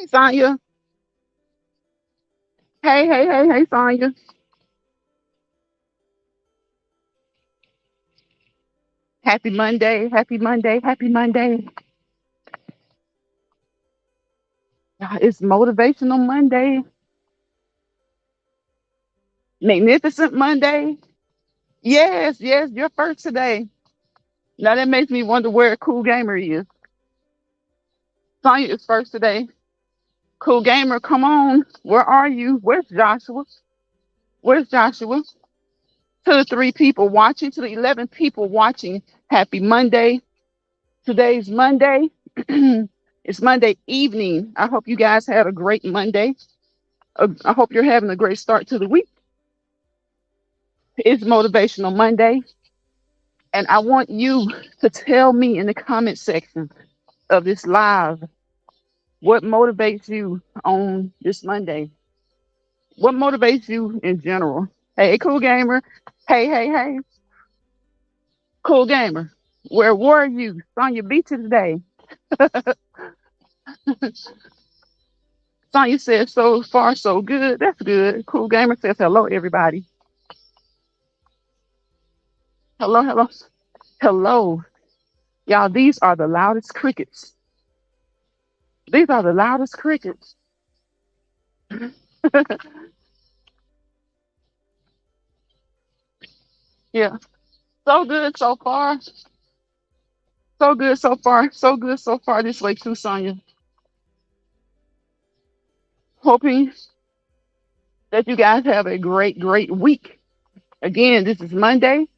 Hey, Sonya. Hey, Sonya. Happy Monday. Happy Monday. Happy Monday. It's Motivational Monday. Magnificent Monday. Yes, you're first today. Now that makes me wonder where Cool Gamer is. Sonya is first today. Cool Gamer, come on. Where are you? Where's Joshua? Where's Joshua? To the three people watching, to the 11 people watching, happy Monday. Today's Monday. It's Monday evening. I hope you guys had a great Monday. I hope you're having a great start to the week. It's Motivational Monday, and I want you to tell me in the comment section of this live what motivates you on this Monday. What motivates you in general? Hey, cool gamer. Hey, cool gamer. Where were you? Sonya beat you today. Sonya says so far so good. That's good. Cool gamer says hello everybody. Hello. Hello. Y'all, these are the loudest crickets. These are the loudest crickets. Yeah. So good so far. So good so far. So good so far this way too, Sonya. Hoping that you guys have a great week. Again, this is Monday.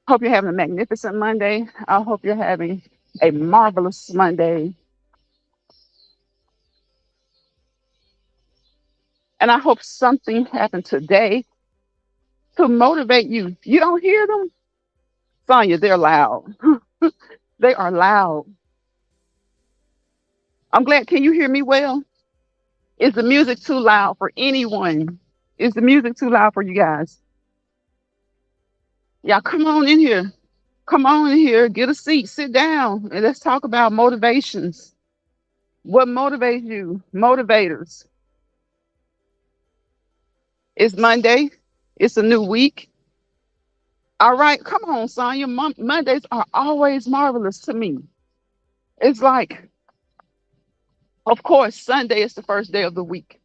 Hope you're having a magnificent Monday. I hope you're having a marvelous Monday. And I hope something happened today to motivate you. You don't hear them? Sonya, they're loud. They are loud. I'm glad. Can you hear me well? Is the music too loud for anyone? Is the music too loud for you guys? Y'all come on in here. Come on in here. Get a seat. Sit down. And let's talk about motivations. What motivates you? Motivators. It's Monday. It's a new week. All right. Come on, Sonya. Mondays are always marvelous to me. It's like, of course, Sunday is the first day of the week.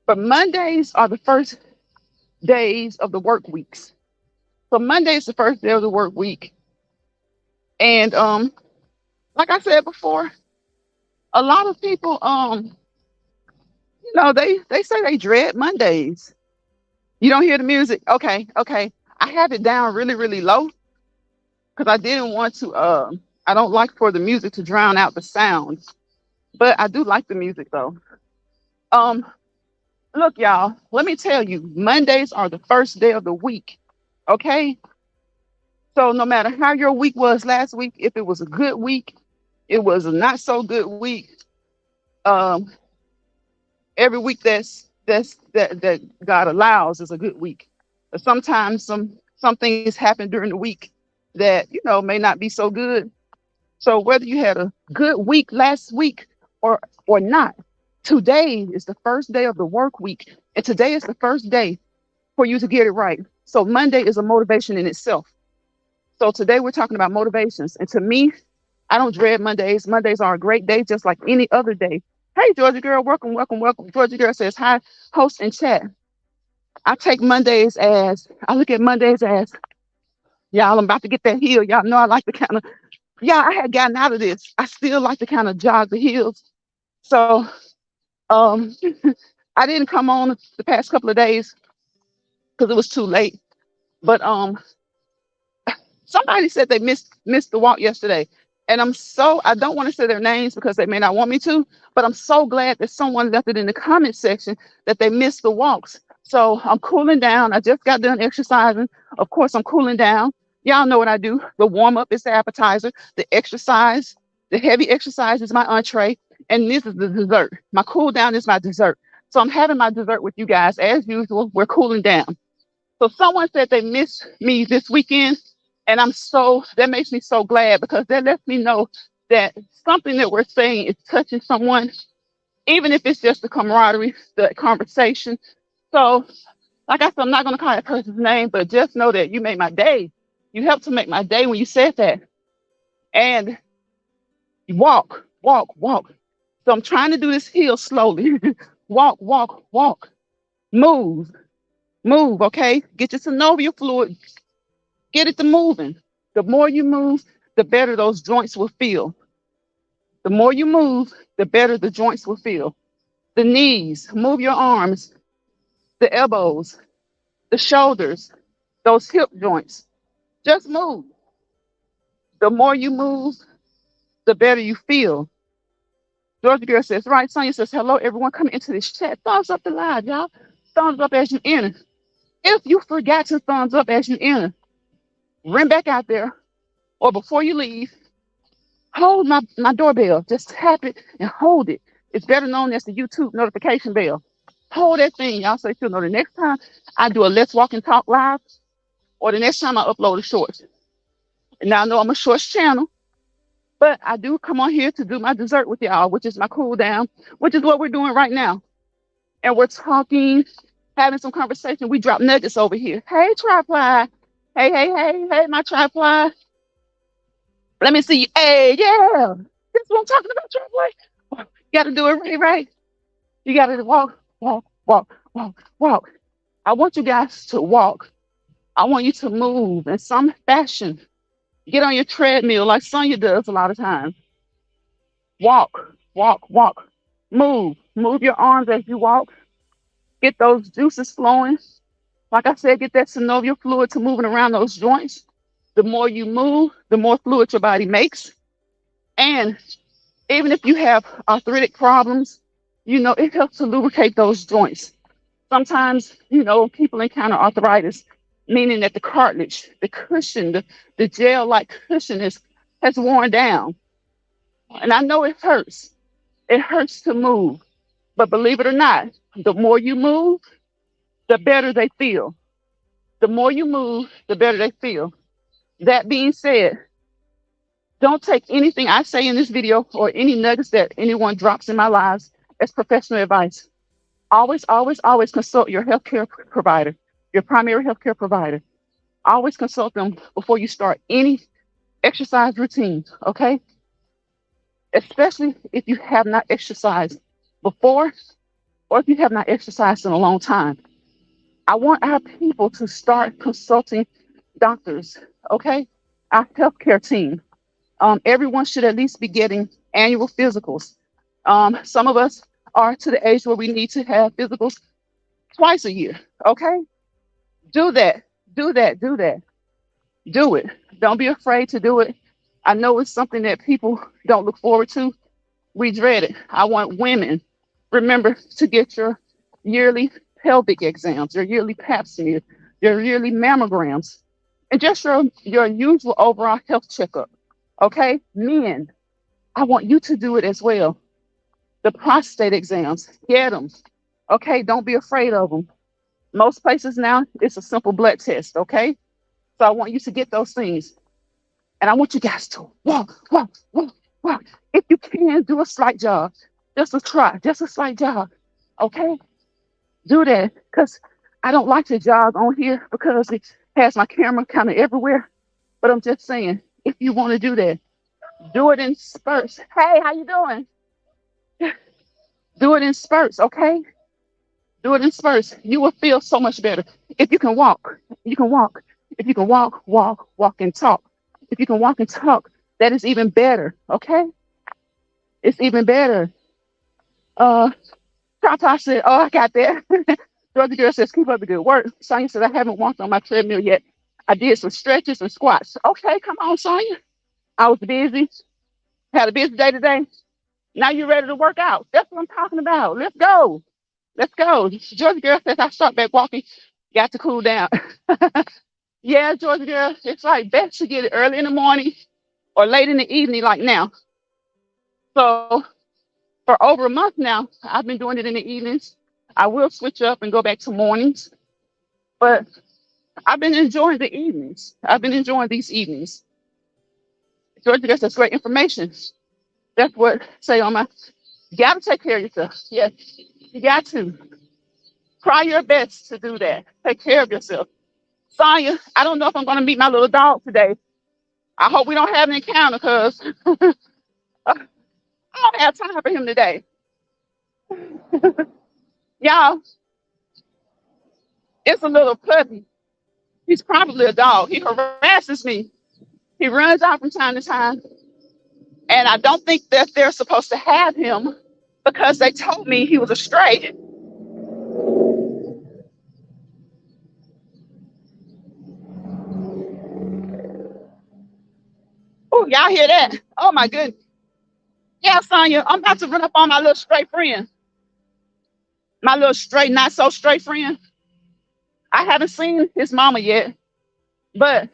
But Mondays are the first days of the work weeks. So Monday is the first day of the work week. And like I said before, a lot of people they say they dread Mondays. You don't hear the music. Okay. I have it down really low because I didn't want to I don't like for the music to drown out the sounds. But I do like the music though. Um Look, y'all, let me tell you, Mondays are the first day of the week. Okay? So no matter how your week was last week, if it was a good week, it was a not so good week. Um, every week that God allows is a good week. But sometimes some things happen during the week that may not be so good. So whether you had a good week last week or not, today is the first day of the work week, and today is the first day for you to get it right. So Monday is a motivation in itself. So today we're talking about motivations. And to me, I don't dread Mondays. Mondays are a great day, just like any other day. Hey, Georgia girl, welcome. Georgia girl says hi, host and chat. I look at Mondays as, y'all, I'm about to get that hill. Y'all know I like to kind of, yeah, I had gotten out of this. I still like to kind of jog the hills. So um, I didn't come on the past couple of days because it was too late. But somebody said they missed the walk yesterday. And I don't want to say their names because they may not want me to, but I'm so glad that someone left it in the comment section that they missed the walks. So I'm cooling down. I just got done exercising. Of course, I'm cooling down. Y'all know what I do. The warm up is the appetizer. The heavy exercise is my entree. And this is the dessert. My cool down is my dessert. So I'm having my dessert with you guys. As usual, we're cooling down. So someone said they missed me this weekend. And that makes me so glad because that lets me know that something that we're saying is touching someone, even if it's just the camaraderie, the conversation. So, like I said, I'm not going to call that person's name, but just know that you made my day. You helped to make my day when you said that. And walk, walk, walk. So I'm trying to do this hill slowly. Walk, walk, walk. Move, move, okay? Get your synovial fluid, get it to moving. The more you move, the better those joints will feel. The more you move, the better the joints will feel. The knees, move your arms, the elbows, the shoulders, those hip joints. Just move. The more you move, the better you feel. Georgia Girl says, right, Sonya says, hello, everyone coming into this chat. Thumbs up the live, y'all. Thumbs up as you enter. If you forgot to thumbs up as you enter, run back out there, or before you leave, hold my doorbell. Just tap it and hold it. It's better known as the YouTube notification bell. Hold that thing, y'all, so you'll know the next time I do a Let's Walk and Talk live, or the next time I upload a short. And now I know I'm a shorts channel, but I do come on here to do my dessert with y'all, which is my cool down, which is what we're doing right now. And we're talking, having some conversation. We drop nuggets over here. Hey, triply. Hey, hey, hey, hey, my triply. Let me see you. Hey, yeah. This is what I'm talking about, triply. You got to do it right, right? You got to walk, walk, walk, walk, walk. I want you guys to walk. I want you to move in some fashion. Get on your treadmill like Sonya does a lot of times. Walk, walk, walk. Move. Move your arms as you walk. Get those juices flowing. Like I said, get that synovial fluid to moving around those joints. The more you move, the more fluid your body makes. And even if you have arthritic problems, it helps to lubricate those joints. Sometimes, people encounter arthritis, meaning that the cartilage, the cushion, the gel-like cushion has worn down. And I know it hurts. It hurts to move. But believe it or not, the more you move, the better they feel. The more you move, the better they feel. That being said, don't take anything I say in this video or any nuggets that anyone drops in my lives as professional advice. Always, always, always consult your healthcare provider, your primary healthcare provider. Always consult them before you start any exercise routine, okay? Especially if you have not exercised before or if you have not exercised in a long time. I want our people to start consulting doctors, okay? Our healthcare team. Everyone should at least be getting annual physicals. Some of us are to the age where we need to have physicals twice a year, okay? Do that, do that, do that. Do it. Don't be afraid to do it. I know it's something that people don't look forward to. We dread it. I want women, remember to get your yearly pelvic exams, your yearly pap smear, your yearly mammograms, and just your usual overall health checkup. Okay? Men, I want you to do it as well. The prostate exams, get them. Okay? Don't be afraid of them. Most places now, it's a simple blood test. Okay? So I want you to get those things. And I want you guys to walk, walk, walk, walk. If you can, do a slight jog. Just a try, just a slight jog. Okay? Do that. Because I don't like to jog on here because it has my camera kind of everywhere. But I'm just saying, if you want to do it in spurts. Hey, how you doing? Do it in spurts, okay? Do it in spurts. You will feel so much better. If you can walk, you can walk. If you can walk, walk, walk and talk. If you can walk and talk, that is even better, okay? It's even better. Tata said, oh, I got that. Georgia Girl says, keep up the good work. Sonya said, I haven't walked on my treadmill yet. I did some stretches and squats. Okay, come on, Sonya. I was busy. Had a busy day today. Now you're ready to work out. That's what I'm talking about. Let's go. Let's go. Georgia Girl says, I start back walking. Got to cool down. Yeah, Georgia Girl, it's like best to get it early in the morning or late in the evening like now. So for over a month now, I've been doing it in the evenings. I will switch up and go back to mornings, but I've been enjoying the evenings. I've been enjoying these evenings. Georgia, that's great information. That's what say on my. You got to take care of yourself. Yes, you got to try your best to do that. Take care of yourself. Sonya, I don't know if I'm going to meet my little dog today. I hope we don't have an encounter because I don't have time for him today. Y'all, it's a little puppy. He's probably a dog. He harasses me. He runs out from time to time. And I don't think that they're supposed to have him because they told me he was a stray. Oh, y'all hear that? Oh my goodness. Yeah, Sonya, I'm about to run up on my little stray friend. My little stray, not so stray friend. I haven't seen his mama yet, but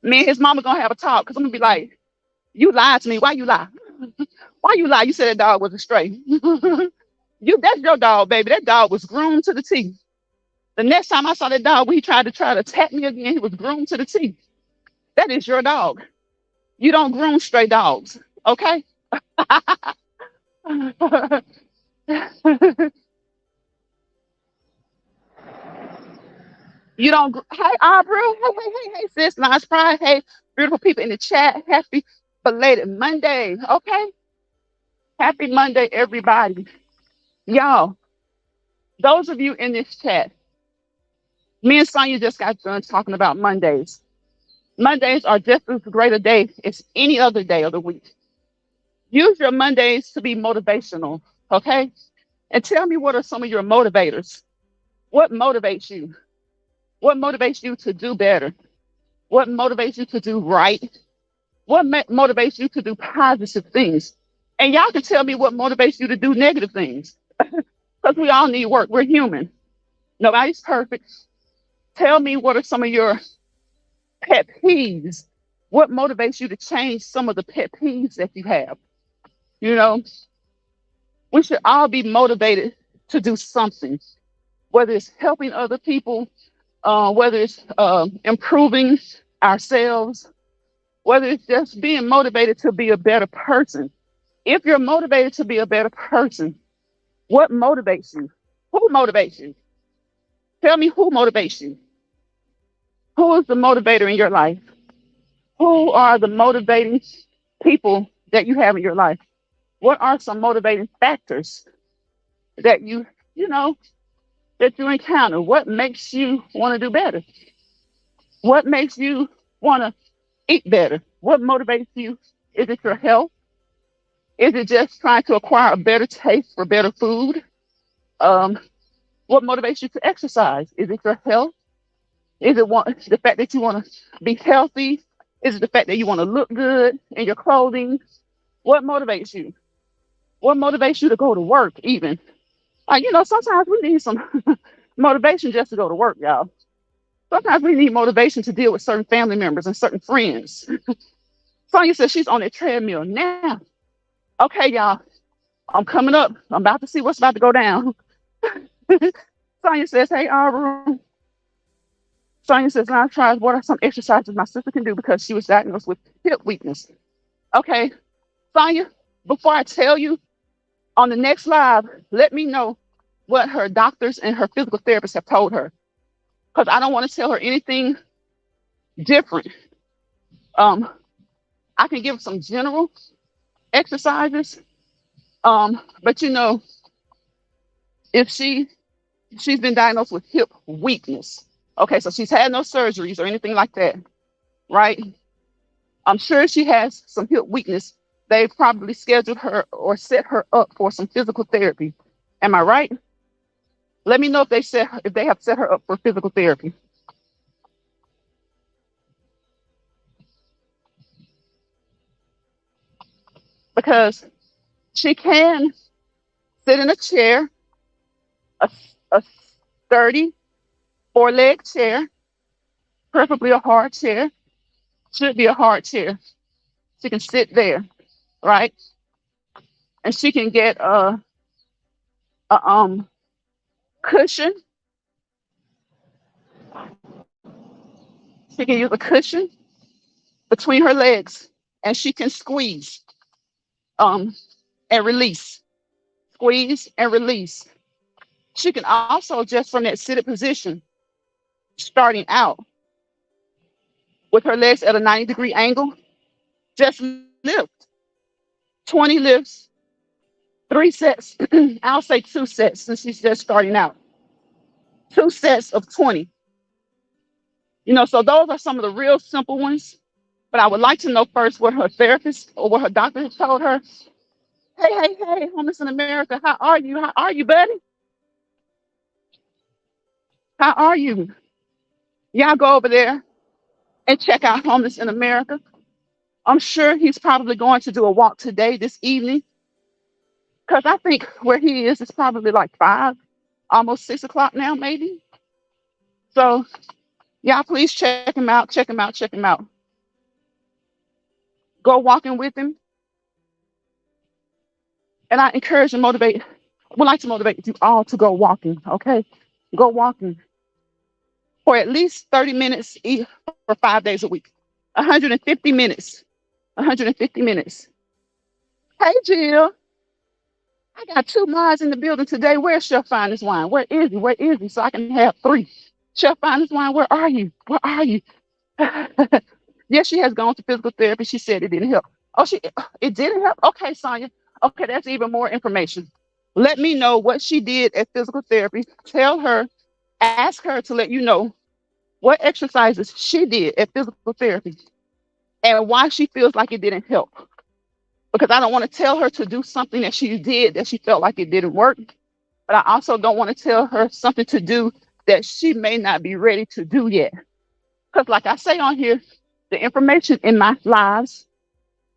me and his mama gonna have a talk because I'm gonna be like, you lied to me. Why you lie? Why you lie? You said that dog was a stray. That's your dog, baby. That dog was groomed to the T. The next time I saw that dog, when he tried to attack me again, he was groomed to the T. That is your dog. You don't groom stray dogs, okay? You don't. Hey, Aubrey. Hey, sis. Nice pride. Hey, beautiful people in the chat. Happy belated Monday. Okay. Happy Monday, everybody. Y'all, those of you in this chat, me and Sonya just got done talking about Mondays. Mondays are just as great a day as any other day of the week. Use your Mondays to be motivational. Okay. And tell me what are some of your motivators? What motivates you? What motivates you to do better? What motivates you to do right? What motivates you to do positive things? And y'all can tell me what motivates you to do negative things because we all need work. We're human. Nobody's perfect. Tell me what are some of your pet peeves? What motivates you to change some of the pet peeves that you have? You know, we should all be motivated to do something, whether it's helping other people, whether it's improving ourselves, whether it's just being motivated to be a better person. If you're motivated to be a better person, what motivates you? Who motivates you? Tell me who motivates you. Who is the motivator in your life? Who are the motivating people that you have in your life? What are some motivating factors that you know, that you encounter? What makes you want to do better? What makes you want to eat better? What motivates you? Is it your health? Is it just trying to acquire a better taste for better food? Um, what motivates you to exercise? Is it your health? Is it the fact that you want to be healthy? Is it the fact that you want to look good in your clothing? What motivates you? What motivates you to go to work even? Like, sometimes we need some motivation just to go to work, y'all. Sometimes we need motivation to deal with certain family members and certain friends. Sonya says she's on a treadmill now. Okay, y'all, I'm coming up. I'm about to see what's about to go down. Sonya says, hey, Aubrey. Sonya says, now tries what are some exercises my sister can do because she was diagnosed with hip weakness. Okay, Sonya, before I tell you on the next live, let me know what her doctors and her physical therapists have told her because I don't want to tell her anything different. Um, I can give some general exercises, but if she's been diagnosed with hip weakness. Okay, so she's had no surgeries or anything like that, right? I'm sure she has some hip weakness. They probably scheduled her or set her up for some physical therapy. Am I right? Let me know if they have set her up for physical therapy. Because she can sit in a chair, a, a sturdy 4-leg chair, preferably a hard chair. Should be a hard chair. She can sit there, right? And she can get a cushion. She can use a cushion between her legs, and she can squeeze. um, and release. Squeeze and release. She can also, just from that seated position, starting out with her legs at a 90-degree angle, just lift 20 lifts, 3 sets. I'll say 2 sets since she's just starting out. 2 sets of 20. So those are some of the real simple ones. But I would like to know first what her therapist or what her doctor has told her. Hey, hey, hey, homeless in America, how are you? How are you, buddy? How are you? Y'all go over there and check out Homeless in America. I'm sure he's probably going to do a walk today, this evening, because I think where he is probably like 5, almost 6 o'clock now, maybe. So, y'all, please check him out, check him out, check him out. Go walking with him. And I encourage and motivate, would like to motivate you all to go walking, okay? Go walking for at least 30 minutes for 5 days a week. 150 minutes. 150 minutes. Hey, Jill. I got 2 mods in the building today. Where's Chef Finest Wine? Where is he? Where is he? So I can have 3. Chef Finest Wine, where are you? Where are you? Yes, she has gone to physical therapy. She said it didn't help. Oh, it didn't help? Okay, Sonia. Okay, that's even more information. Let me know what she did at physical therapy. Tell her, ask her to let you know what exercises she did at physical therapy and why she feels like it didn't help. Because I don't want to tell her to do something that she did that she felt like it didn't work. But I also don't want to tell her something to do that she may not be ready to do yet. Because, like I say on here, the information in my lives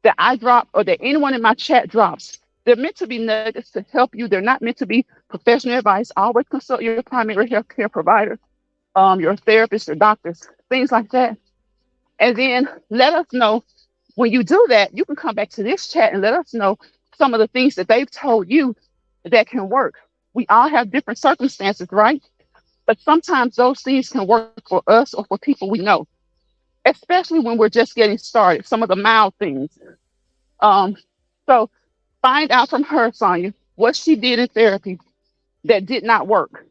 that I drop or that anyone in my chat drops, they're meant to be nuggets to help you. They're not meant to be professional advice. Always consult your primary health care provider, your therapist or doctors, things like that. And then let us know when you do that, you can come back to this chat and let us know some of the things that they've told you that can work. We all have different circumstances, right? But sometimes those things can work for us or for people we know, especially when we're just getting started, some of the mild things. Um, so find out from her, Sonia, what she did in therapy that did not work.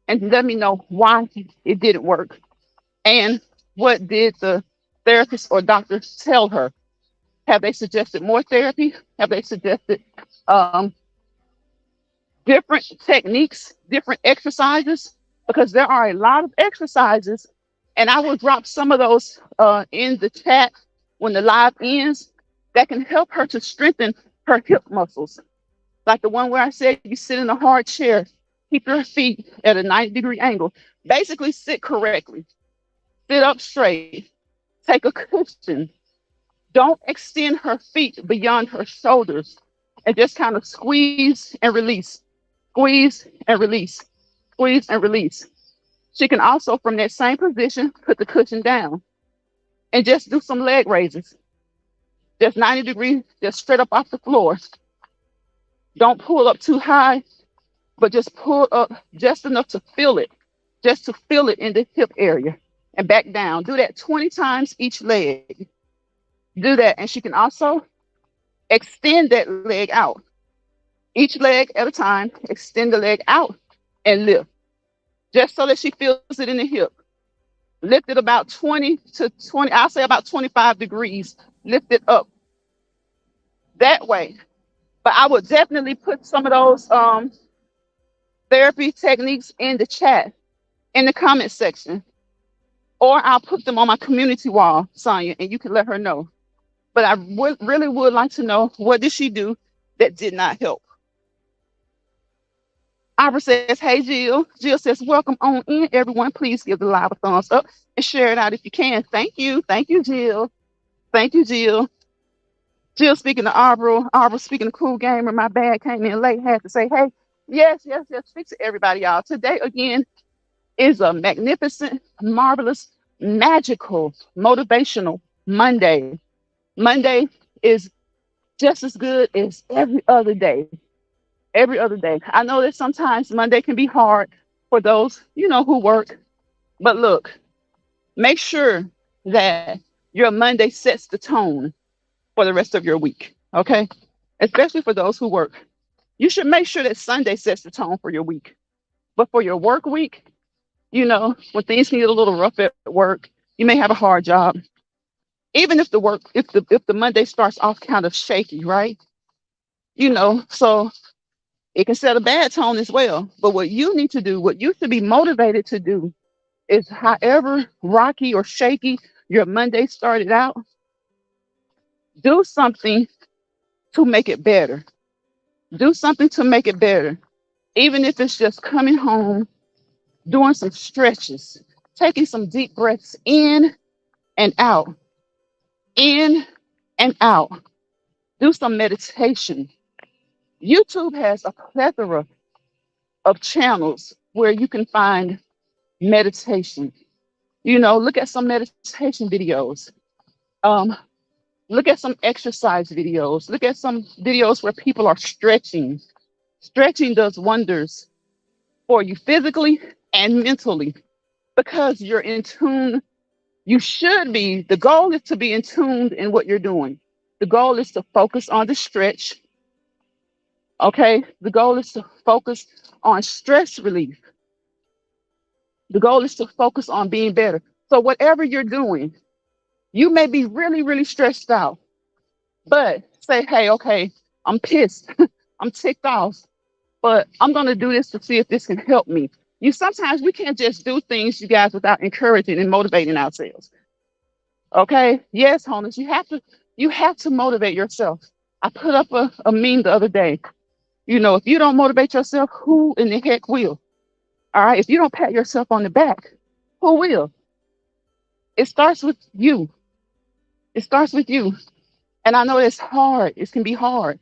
And let me know why it didn't work. And what did the therapist or doctor tell her? Have they suggested more therapy? Have they suggested um, different techniques, different exercises? Because there are a lot of exercises, and I will drop some of those in the chat when the live ends that can help her to strengthen her hip muscles. Like the one where I said you sit in a hard chair, keep your feet at a 90-degree angle. Basically, sit correctly, sit up straight, take a cushion. Don't extend her feet beyond her shoulders and just kind of squeeze and release, squeeze and release, squeeze and release. She can also, from that same position, put the cushion down and just do some leg raises. Just 90 degrees, just straight up off the floor. Don't pull up too high, but just pull up just enough to feel it, just to feel it in the hip area and back down. Do that 20 times each leg. Do that. And she can also extend that leg out. Each leg at a time, extend the leg out and lift, just so that she feels it in the hip. Lift it about 20 to 20, I'll say about 25 degrees. Lift it up that way. But I would definitely put some of those therapy techniques in the chat, in the comment section, or I'll put them on my community wall, Sonia, and you can let her know. But I really would like to know, what did she do that did not help? Ivor says, hey, Jill. Jill says, welcome on in, everyone. Please give the live a thumbs up and share it out if you can. Thank you. Thank you, Jill. Thank you, Jill. Jill speaking to Arbor. Arbor speaking to Cool Gamer. My bad, came in late. Had to say, hey, yes, yes, yes. Speak to everybody, y'all. Today, again, is a magnificent, marvelous, magical, motivational Monday. Monday is just as good as every other day. Every other day. I know that sometimes Monday can be hard for those, who work. But look, make sure that your Monday sets the tone for the rest of your week. Okay? especially for those who work. You should make sure that Sunday sets the tone for your week. But for your work week, when things can get a little rough at work, you may have a hard job. Even if the Monday starts off kind of shaky, right? So it can set a bad tone as well. But what you need to do, what you should be motivated to do, is however rocky or shaky your Monday started out, do something to make it better. Do something to make it better. Even if it's just coming home, doing some stretches, taking some deep breaths and out, in and out. Do some meditation. YouTube has a plethora of channels where you can find meditation. Look at some meditation videos. Um, Look at some exercise videos. Look at some videos where people are stretching. Stretching does wonders for you physically and mentally because you're in tune. You should be. The goal is to be in tune in what you're doing. The goal is to focus on the stretch. Okay. The goal is to focus on stress relief. The goal is to focus on being better. So, whatever you're doing, you may be really, really stressed out, but say, hey, okay, I'm pissed. I'm ticked off, but I'm going to do this to see if this can help me. Sometimes we can't just do things, you guys, without encouraging and motivating ourselves. Okay. Yes, Honus, you have to motivate yourself. I put up a meme the other day. If you don't motivate yourself, who in the heck will? All right. If you don't pat yourself on the back, who will? It starts with you. It starts with you. And I know it's hard. It can be hard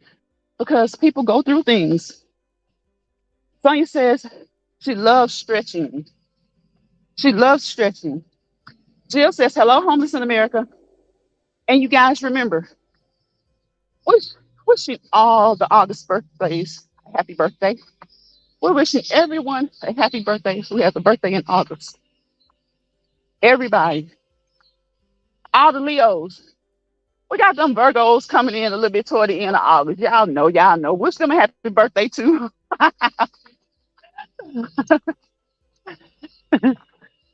because people go through things. Sonia says she loves stretching. She loves stretching. Jill says, hello, homeless in America. And you guys remember, wish, wishing all the August birthdays a happy birthday. We're wishing everyone a happy birthday who has a birthday in August. Everybody, all the Leos. We got them Virgos coming in a little bit toward the end of August. Y'all know. Wish them a happy birthday too.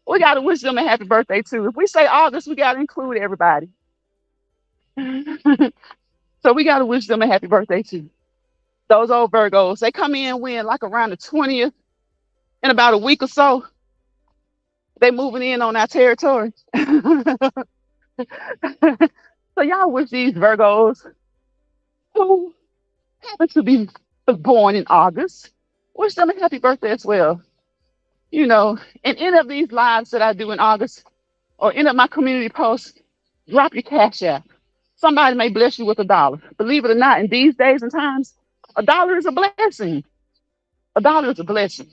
We got to wish them a happy birthday too. If we say August, we got to include everybody. So we got to wish them a happy birthday too. Those old Virgos, they come in when like around the 20th, in about a week or so, they moving in on our territory. So y'all wish these Virgos who happen to be born in August, wish them a happy birthday as well. In any of these lives that I do in August or any of my community posts, drop your cash app. Somebody may bless you with $1. Believe it or not, in these days and times, $1 is a blessing. $1 is a blessing.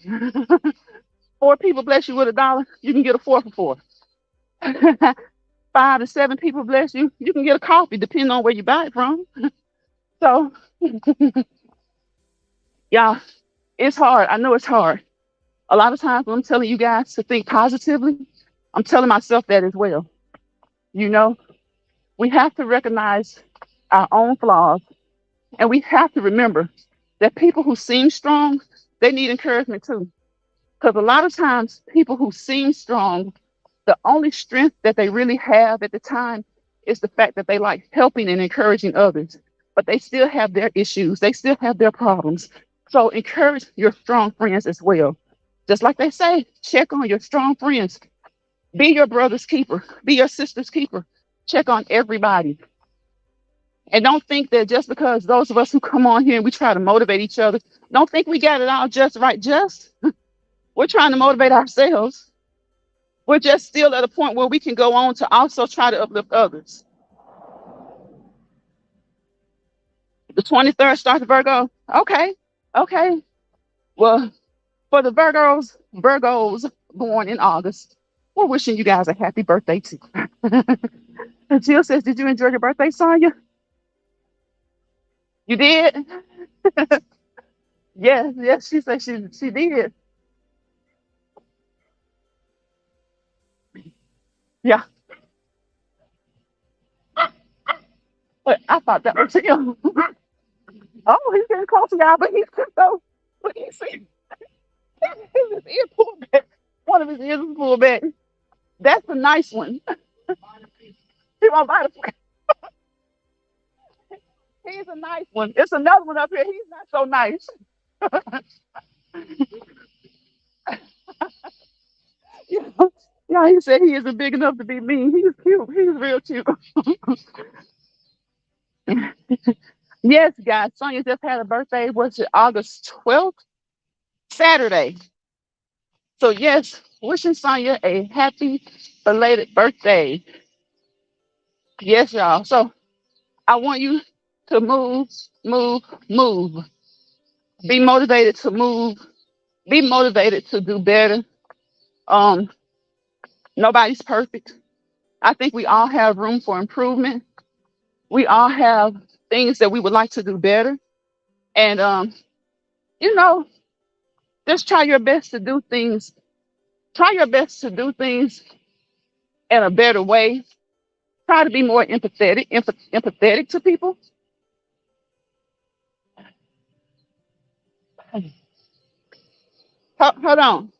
Four people bless you with $1, you can get a four for four. 5 to 7 people bless you, you can get a coffee, depending on where you buy it from. So, yeah, it's hard. I know it's hard. A lot of times when I'm telling you guys to think positively, I'm telling myself that as well. You know, we have to recognize our own flaws, and we have to remember that people who seem strong, they need encouragement too. Because a lot of times, people who seem strong, the only strength that they really have at the time is the fact that they like helping and encouraging others. But they still have their issues, they still have their problems. So encourage your strong friends as well. Just like they say, check on your strong friends. Be your brother's keeper, be your sister's keeper. Check on everybody. And don't think that just because those of us who come on here and we try to motivate each other, don't think we got it all just right. We're trying to motivate ourselves. We're just still at a point where we can go on to also try to uplift others. The 23rd starts Virgo. Okay. Okay. Well, for the Virgos born in August, we're wishing you guys a happy birthday too. And Jill says, did you enjoy your birthday, Sonya? You did? Yes, yes, she said she did. Yeah. But I thought that was him. Oh, he's getting close to y'all, but he's just so. Look, he's his ear pulled back. One of his ears is pulled back. That's a nice one. He won't bite the. He's a nice one. It's another one up here. He's not so nice. You know? Yeah, he said he isn't big enough to be mean. He's cute. He's real cute. Yes, guys. Sonia just had a birthday. Was it August 12th? Saturday. So yes, wishing Sonya a happy belated birthday. Yes, y'all. So I want you to move, move, move. Be motivated to move. Be motivated to do better. Um, Nobody's perfect. I think we all have room for improvement. We all have things that we would like to do better. And you know, just try your best to do things. Try your best to do things in a better way. Try to be more empathetic to people. Hold on.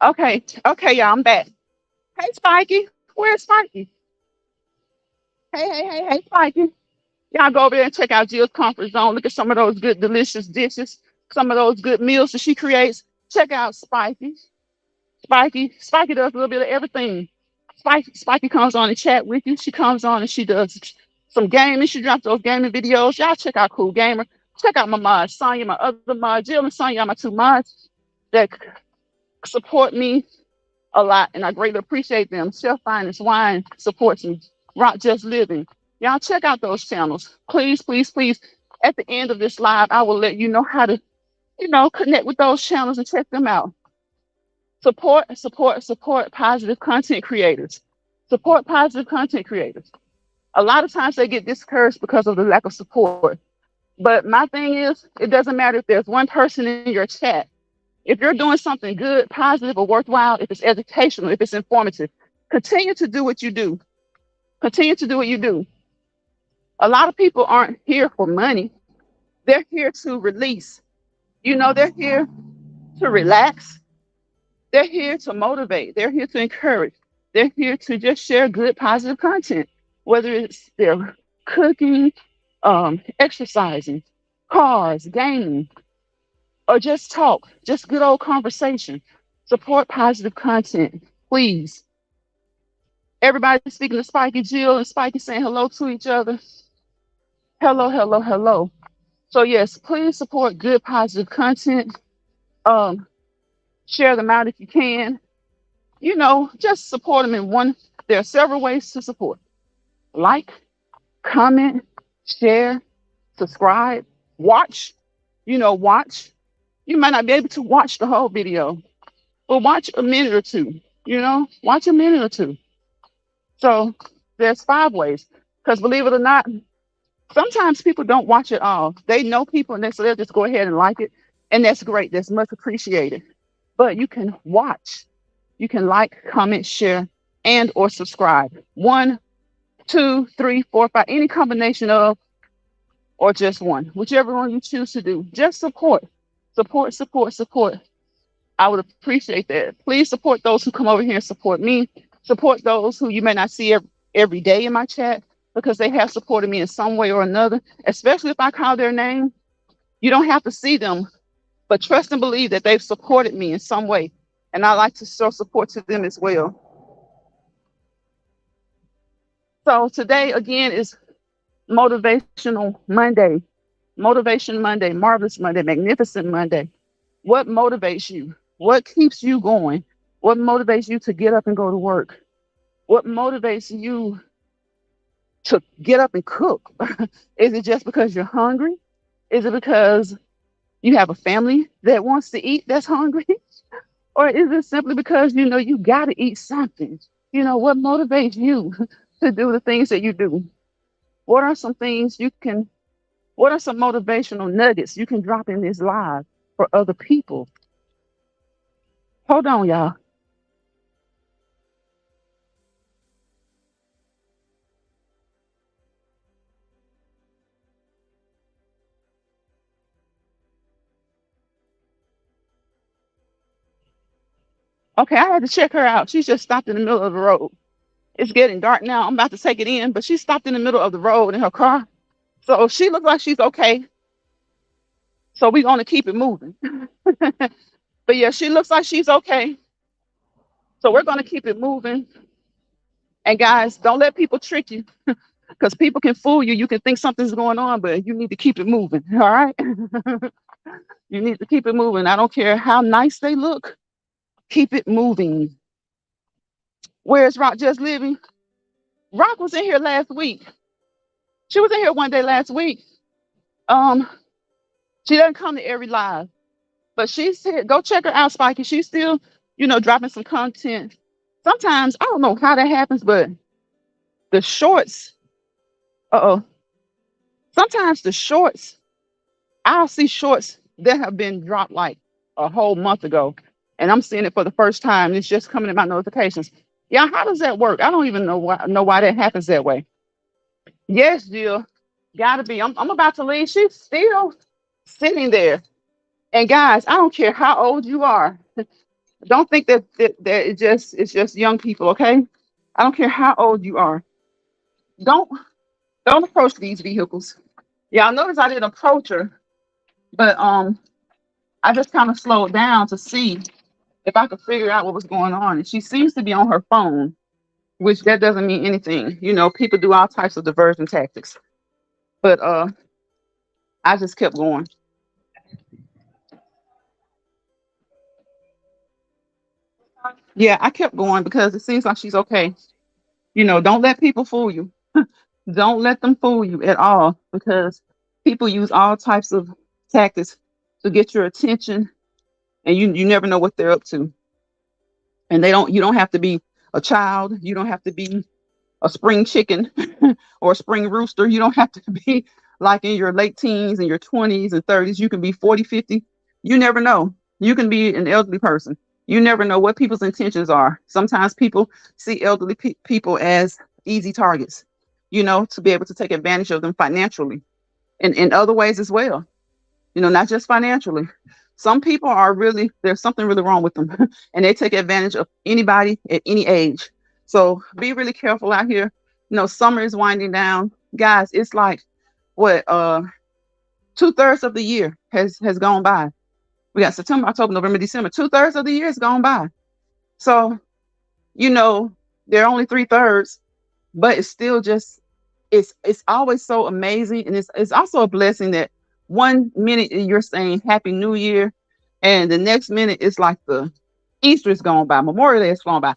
Okay, okay, y'all, I'm back. Hey, Spiky, where's Spiky? Hey, Spiky. Y'all go over there and check out Jill's comfort zone. Look at some of those good, delicious dishes, some of those good meals that she creates. Check out Spiky. Spiky does a little bit of everything. Spiky comes on and chat with you. She comes on and she does some gaming. She drops those gaming videos. Y'all check out Cool Gamer. Check out my mod, Sonya, my other mod, Jill and Sonya are my two mods that support me a lot, and I greatly appreciate them. Chef Finest Wine supports me. Rock Just Living. Y'all check out those channels. Please, please, please. At the end of this live, I will let you know how to, connect with those channels and check them out. Support positive content creators. Support positive content creators. A lot of times they get discouraged because of the lack of support. But my thing is, it doesn't matter if there's one person in your chat. If you're doing something good, positive, or worthwhile, if it's educational, if it's informative, continue to do what you do. Continue to do what you do. A lot of people aren't here for money. They're here to release. They're here to relax. They're here to motivate. They're here to encourage. They're here to just share good, positive content, whether it's their cooking, exercising, cars, gaming, or just talk, just good old conversation. Support positive content, please. Everybody speaking to Spiky, Jill and Spiky saying hello to each other. Hello, hello, hello. So yes, please support good positive content. Um, Share them out if you can. Just support them in one. There are several ways to support. Like, comment, share, subscribe, watch. Watch. You might not be able to watch the whole video, but watch a minute or two. Watch a minute or two. So there's 5 ways. Because believe it or not, sometimes people don't watch it all. They know people and so they'll just go ahead and like it. And that's great. That's much appreciated. But you can watch. You can like, comment, share, and or subscribe. 1, 2, 3, 4, 5, any combination of, or just one, whichever one you choose to do. Just support. Support, support, support. I would appreciate that. Please support those who come over here and support me. Support those who you may not see every day in my chat because they have supported me in some way or another, especially if I call their name. You don't have to see them, but trust and believe that they've supported me in some way. And I like to show support to them as well. So today, again, is Motivational Monday. Motivation Monday, Marvelous Monday, Magnificent Monday. What motivates you? What keeps you going? What motivates you to get up and go to work? What motivates you to get up and cook? Is it just because you're hungry? Is it because you have a family that wants to eat that's hungry? Or is it simply because you got to eat something? What motivates you to do the things that you do? What are some things you can, what are some motivational nuggets you can drop in this live for other people? Hold on, y'all. Okay, I had to check her out. She's just stopped in the middle of the road. It's getting dark now. I'm about to take it in, but she stopped in the middle of the road in her car. So she looks like she's okay. So we're going to keep it moving. But yeah, she looks like she's okay. So we're going to keep it moving. And guys, don't let people trick you because people can fool you. You can think something's going on, but you need to keep it moving. All right. You need to keep it moving. I don't care how nice they look. Keep it moving. Where's Rock just living? Rock was in here last week. She was in here one day last week. Um, she doesn't come to every live, but she said go check her out, Spiky. She's still, dropping some content. Sometimes I don't know how that happens, but the shorts, uh-oh. Sometimes the shorts, I'll see shorts that have been dropped like a whole month ago, and I'm seeing it for the first time. It's just coming in my notifications. Yeah, how does that work? I don't even know why that happens that way. Yes, Jill, gotta be. I'm about to leave. She's still sitting there. And guys, I don't care how old you are. Don't think that it's just young people, okay? I don't care how old you are. Don't don't approach these vehicles. Yeah, I noticed I didn't approach her, but I just kind of slowed down to see if I could figure out what was going on. And she seems to be on her phone, which that doesn't mean anything. People do all types of diversion tactics. But I just kept going. Yeah, I kept going because it seems like she's okay. Don't let people fool you. Don't let them fool you at all because people use all types of tactics to get your attention, and you never know what they're up to. And you don't have to be a child, you don't have to be a spring chicken or a spring rooster. You don't have to be like in your late teens and your 20s and 30s. You can be 40, 50. You never know. You can be an elderly person. You never know what people's intentions are. Sometimes people see elderly people as easy targets, to be able to take advantage of them financially and in other ways as well, not just financially. Some people there's something really wrong with them and they take advantage of anybody at any age. So be really careful out here. Summer is winding down. Guys, it's like what, 2/3 of the year has gone by. We got September, October, November, December. 2/3 of the year has gone by. So, you know, there are only 3/3, but it's still just it's always so amazing. And it's also a blessing that one minute you're saying Happy New Year, and the next minute it's like the Easter is gone by, Memorial Day is gone by.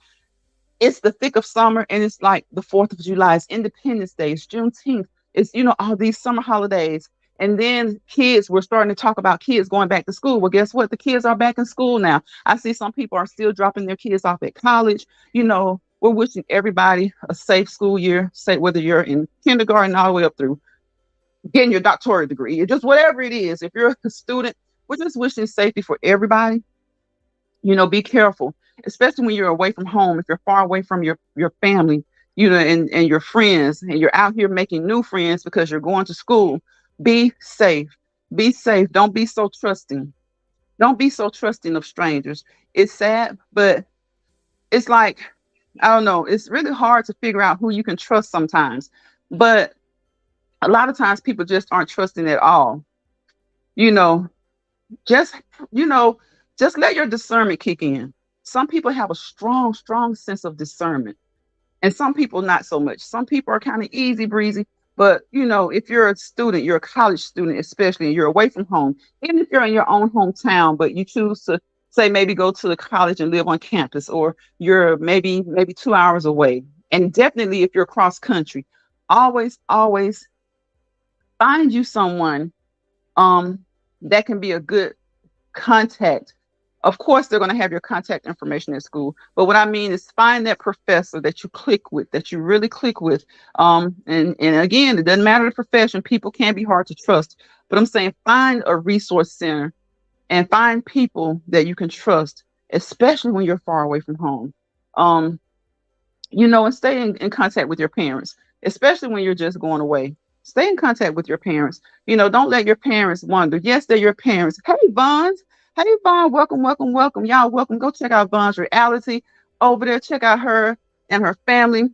It's the thick of summer, and it's like the 4th of July, it's Independence Day, it's Juneteenth, it's all these summer holidays. And then kids, we're starting to talk about kids going back to school. Well, guess what? The kids are back in school now. I see some people are still dropping their kids off at college. We're wishing everybody a safe school year, say whether you're in kindergarten all the way up through getting your doctorate degree, or just whatever it is. If you're a student, we're just wishing safety for everybody. Be careful, especially when you're away from home, if you're far away from your family, and your friends, and you're out here making new friends because you're going to school. Be safe. Be safe. Don't be so trusting. Don't be so trusting of strangers. It's sad, but it's like, I don't know, it's really hard to figure out who you can trust sometimes. But a lot of times people just aren't trusting at all. You know, just you know just let your discernment kick in. Some people have a strong sense of discernment, and some people not so much. Some people are kind of easy breezy, but if you're a student, you're a college student especially, and you're away from home, even if you're in your own hometown but you choose to say maybe go to the college and live on campus, or you're maybe 2 hours away, and definitely if you're cross country, always find you someone um that can be a good contact Of course, they're going to have your contact information at school. But what I mean is find that professor that you click with, that you really click with. And again, it doesn't matter the profession. People can be hard to trust. But I'm saying find a resource center and find people that you can trust, especially when you're far away from home. Um, and stay in contact with your parents, especially when you're just going away. Stay in contact with your parents. Don't let your parents wonder. Yes, they're your parents. Hey, Bonds. Hey, Vaughn. Welcome, welcome, welcome. Y'all, welcome. Go check out Bond's reality over there. Check out her and her family.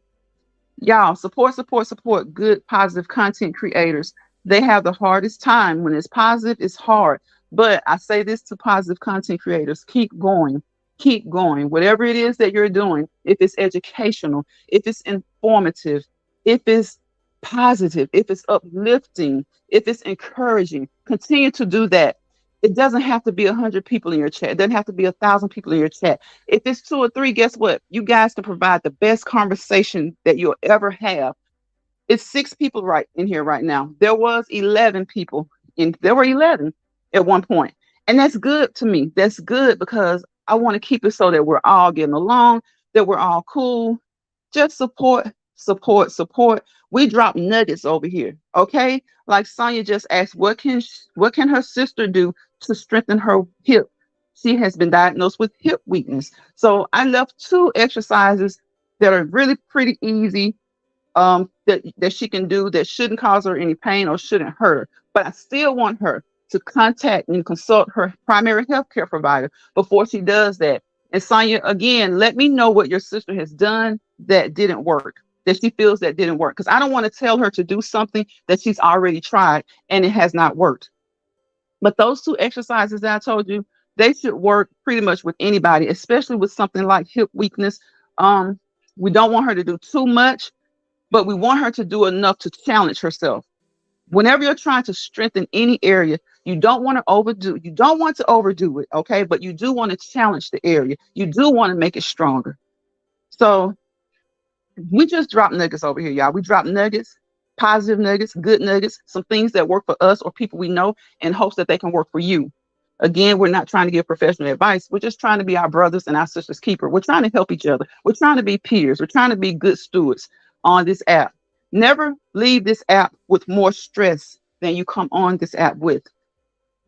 Y'all, support, support, support good, positive content creators. They have the hardest time. When it's positive, it's hard. But I say this to positive content creators: keep going, keep going. Whatever it is that you're doing, if it's educational, if it's informative, if it's positive, if it's uplifting, if it's encouraging, continue to do that. It doesn't have to be 100 people in your chat. It doesn't have to be 1,000 people in your chat. If it's two or three, guess what? You guys can provide the best conversation that you'll ever have. It's six people right in here right now. There was 11 people there were 11 at one point. And that's good to me. That's good because I want to keep it so that we're all getting along, that we're all cool. Just support, support, support. We drop nuggets over here. Okay. Like Sonia just asked, what can her sister do to strengthen her hip? She has been diagnosed with hip weakness. So I left two exercises that are really pretty easy, that she can do, that shouldn't cause her any pain or shouldn't hurt her. But I still want her to contact and consult her primary health care provider before she does that. And Sonia, again, let me know what your sister has done that didn't work, that she feels that didn't work. Because I don't want to tell her to do something that she's already tried and it has not worked. But those two exercises that I told you, they should work pretty much with anybody, especially with something like hip weakness. We don't want her to do too much, but we want her to do enough to challenge herself. Whenever you're trying to strengthen any area, you don't want to overdo it, okay? But you do want to challenge the area. You do want to make it stronger. So we just drop nuggets over here, y'all. We drop nuggets, positive nuggets, good nuggets, some things that work for us or people we know in hopes that they can work for you. Again, we're not trying to give professional advice. We're just trying to be our brothers and our sisters keeper. We're trying to help each other. We're trying to be peers. We're trying to be good stewards on this app. Never leave this app with more stress than you come on this app with.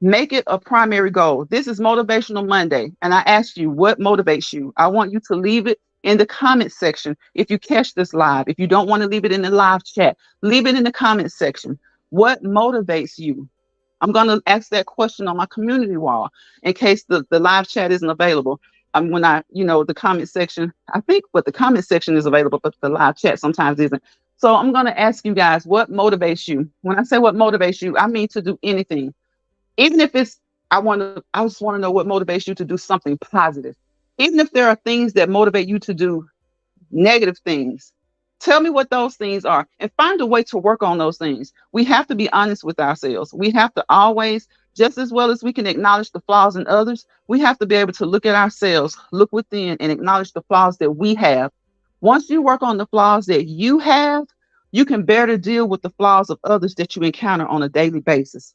Make it a primary goal. This is Motivational Monday, and I asked you what motivates you. I want you to leave it in the comment section if you catch this live. If you don't want to leave it in the live chat, leave it in the comment section. What motivates you? I'm going to ask that question on my community wall in case the live chat isn't available. When the comment section, I think, but the comment section is available, but the live chat sometimes isn't. So I'm going to ask you guys, what motivates you? When I say what motivates you, I mean to do anything. Even if it's, I just want to know what motivates you to do something positive. Even if there are things that motivate you to do negative things, tell me what those things are and find a way to work on those things. We have to be honest with ourselves. We have to always, just as well as we can acknowledge the flaws in others, we have to be able to look at ourselves, look within, and acknowledge the flaws that we have. Once you work on the flaws that you have, you can better deal with the flaws of others that you encounter on a daily basis.